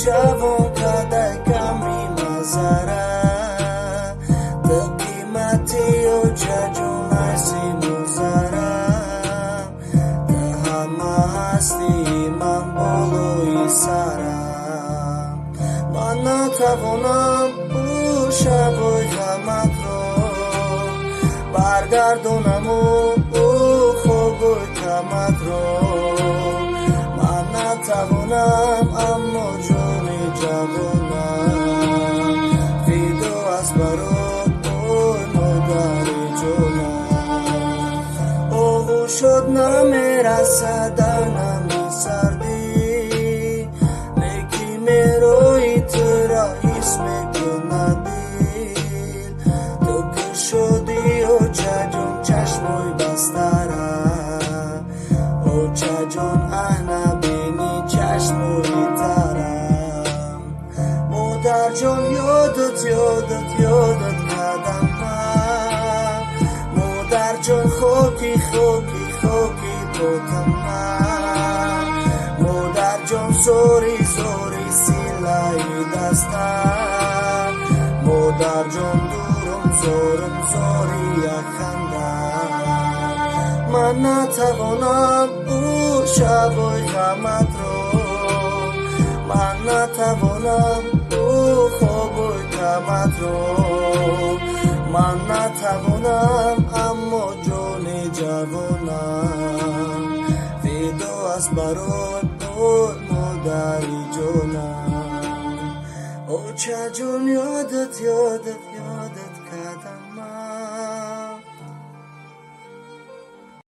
شبم کده کمی مزاره تا قیمتی و ججون هستی مزاره تا همه هستی من بلوی سرم من نتوانم او شب و غمت رو برگردونم او خوب و کمت رو من نتوانم اما جون جوانم فیدو از برات اوی مادری جونم اوغو شد نمیرسه در نمی سردی لیکی میروی تو را حس میکنه دل تو که شدی او چجون چشموی بستره او چجون نبینی چشموی ترم مادر جان یادت کردم من مادر جان خوکی بودم من مادر جان زوری سیلای دستم مادر جان دورم زوری خندم من نتوانم او شب و غمت رو من نتوانم او خواب و غمت رو من نتوانم اما جون جوانم فیدو از برات او مادری جونم او چجون یادت کردم من